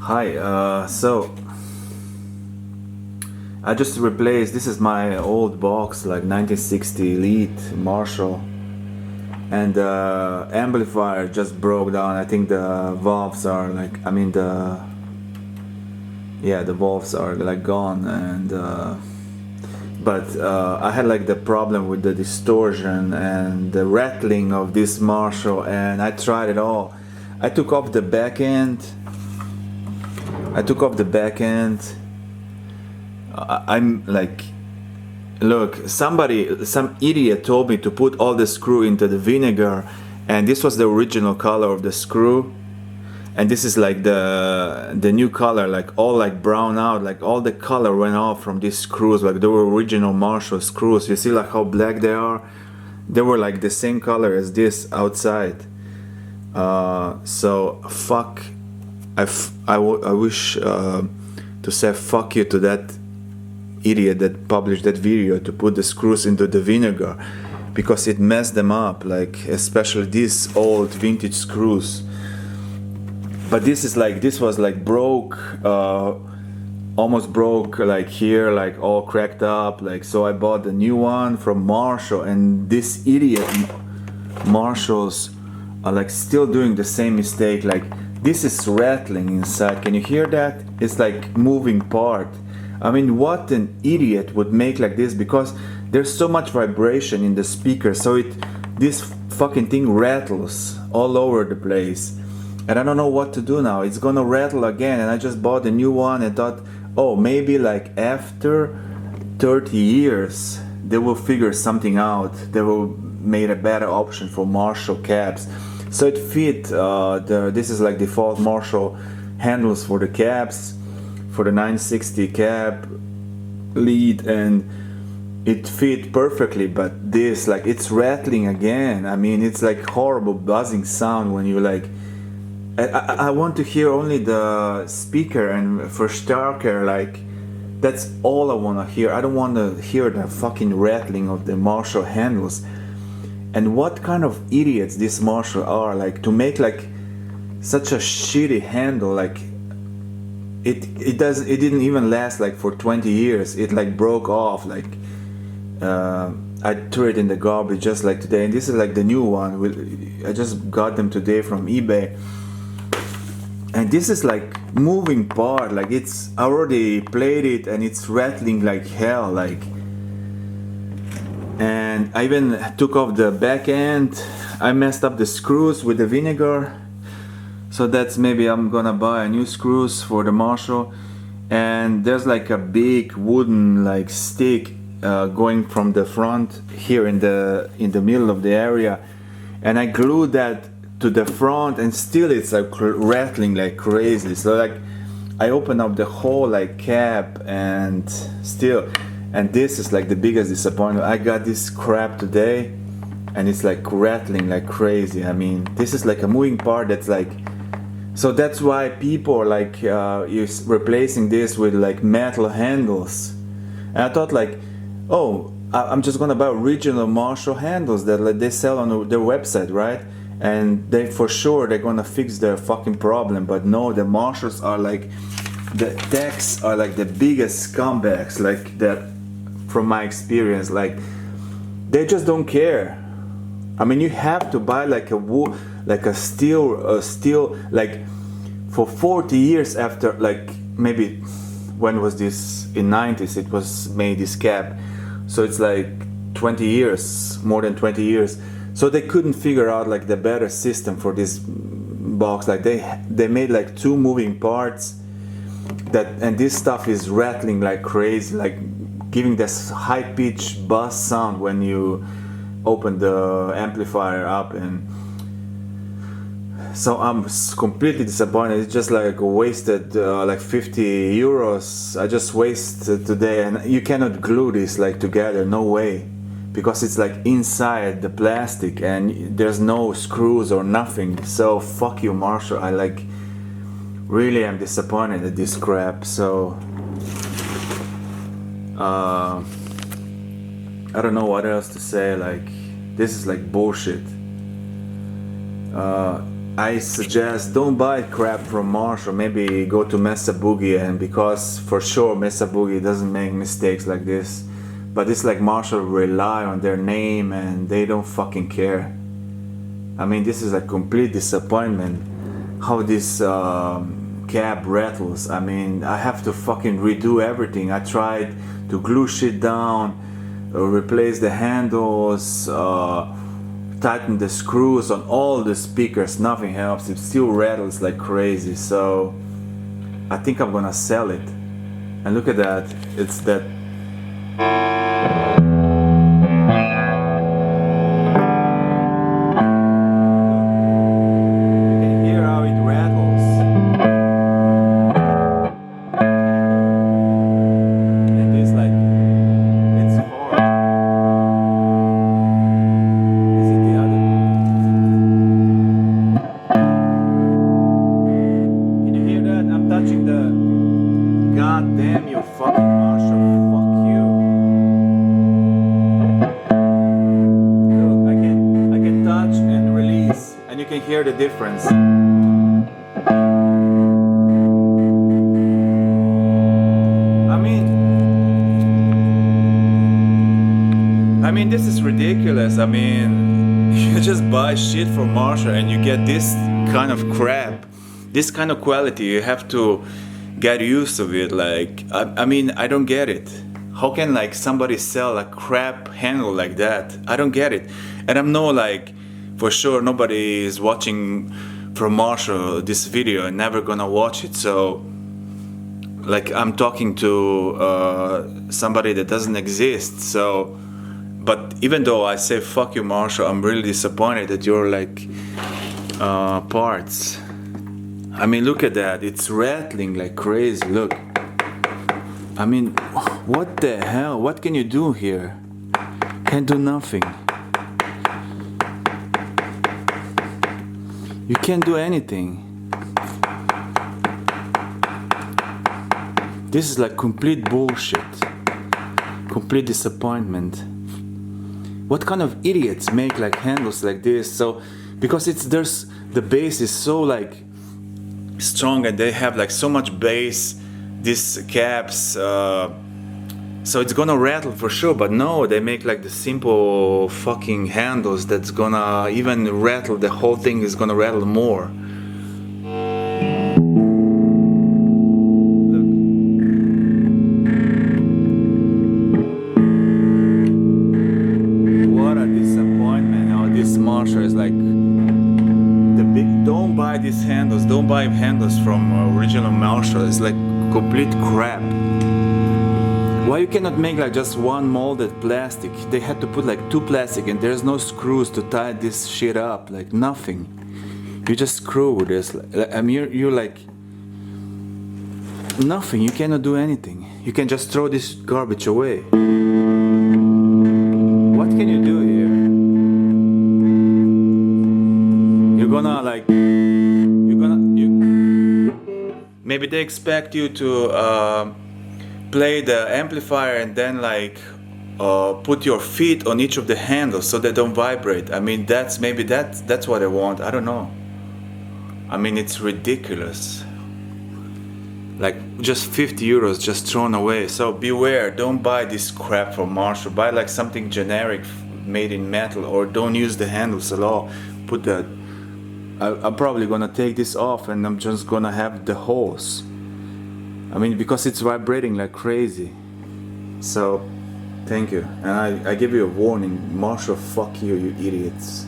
Hi, so I just replaced, this is my old box, like 1960 Elite Marshall, and the amplifier just broke down. I think the valves are like, the valves are like gone, and but I had like the problem with the distortion and the rattling of this Marshall, and I tried it all. I took off the back end. I took off the back end. I'm like, look, some idiot told me to put all the screw into the vinegar, and this was the original color of the screw, and this is like the new color, like all like brown out, like all the color went off from these screws, like they were original Marshall screws. You see like how black they are? They were like the same color as this outside. So fuck. I wish to say fuck you to that idiot that published that video to put the screws into the vinegar, because it messed them up, like especially these old vintage screws. But this was like broke, almost broke, like here, like all cracked up, like, so I bought a new one from Marshall, and this idiot Marshalls are like still doing the same mistake. Like, this is rattling inside. Can you hear that? It's like moving part. I mean, what an idiot would make like this, because there's so much vibration in the speaker, so this fucking thing rattles all over the place. And I don't know what to do now. It's gonna rattle again, and I just bought a new one and thought, oh, maybe like after 30 years they will figure something out. They will make a better option for Marshall cabs. So it fit, this is like default Marshall handles for the cabs, for the 960 cab lead, and it fit perfectly. But this, like, it's rattling again. I mean, it's like horrible buzzing sound when you like, I want to hear only the speaker and Verstärker, like, that's all I want to hear. I don't want to hear the fucking rattling of the Marshall handles. And what kind of idiots these Marshall are, like, to make like such a shitty handle. Like, it didn't even last like for 20 years. It like broke off, like, I threw it in the garbage just like today, and this is like the new one. I just got them today from eBay, and this is like moving part, like I already played it and it's rattling like hell, like. And I even took off the back end. I messed up the screws with the vinegar, so that's, maybe I'm gonna buy a new screws for the Marshall. And there's like a big wooden like stick going from the front here in the middle of the area, and I glued that to the front, and still it's like rattling like crazy. So like I opened up the whole like cab, and still. And this is like the biggest disappointment. I got this crap today, and it's like rattling like crazy. I mean, this is like a moving part that's like, so that's why people are like is replacing this with like metal handles. And I thought like, oh, I'm just gonna buy original Marshall handles that like they sell on their website, right? And they're gonna fix their fucking problem. But no, the Marshalls are like, the techs are like the biggest scumbags, like that. From my experience, like, they just don't care. I mean, you have to buy like a steel, like, for 40 years after, like, maybe, when was this? In 90s it was made, this cab. So it's like 20 years, more than 20 years. So they couldn't figure out like the better system for this box. Like they made like two moving parts and this stuff is rattling like crazy, like giving this high-pitched bass sound when you open the amplifier up. And so I'm completely disappointed. It's just like wasted like 50 euros. I just wasted today, and you cannot glue this like together, no way, because it's like inside the plastic and there's no screws or nothing. So fuck you, Marshall. I like really am disappointed at this crap. So I don't know what else to say. Like, this is like bullshit. I suggest don't buy crap from Marshall. Maybe go to Mesa Boogie, and because for sure Mesa Boogie doesn't make mistakes like this. But it's like Marshall rely on their name and they don't fucking care. I mean, this is a complete disappointment. How this cab rattles. I mean, I have to fucking redo everything. I tried to glue shit down, replace the handles, tighten the screws on all the speakers. Nothing helps. It still rattles like crazy. So I think I'm gonna sell it. And look at that. It's that. God damn you, fucking Marshall, fuck you. Look, I can touch and release, and you can hear the difference. I mean, this is ridiculous. I mean, you just buy shit from Marshall and you get this kind of crap, this kind of quality. You have to get used to it. Like, I mean, I don't get it. How can like somebody sell a crap handle like that? I don't get it. And I'm no like, for sure nobody is watching from Marshall this video and never gonna watch it. So like I'm talking to somebody that doesn't exist. So, but even though I say fuck you, Marshall, I'm really disappointed that you're like parts. I mean, look at that. It's rattling like crazy. Look. I mean, what the hell? What can you do here? Can't do nothing. You can't do anything. This is like complete bullshit. Complete disappointment. What kind of idiots make like handles like this? So, because the bass is so like strong and they have like so much bass, these caps, so it's gonna rattle for sure. But no, they make like the simple fucking handles that's gonna even rattle, the whole thing is gonna rattle more. Look. What a disappointment. Now this Marshall is like don't buy these handles, don't buy handles from original Marshall. It's like complete crap. Why you cannot make like just one molded plastic? They had to put like two plastic and there's no screws to tie this shit up, like nothing. You just screw with this. I mean, you're like nothing. You cannot do anything. You can just throw this garbage away. What can you do here? You're gonna like, maybe they expect you to play the amplifier and then like put your feet on each of the handles so they don't vibrate. I mean, that's what I want. I don't know. I mean, it's ridiculous. Like just 50 euros just thrown away. So beware, don't buy this crap from Marshall. Buy like something generic made in metal, or don't use the handles at all. Put that. I'm probably gonna take this off and I'm just gonna have the holes. I mean, because it's vibrating like crazy. So, thank you. And I give you a warning. Marshall, fuck you, you idiots.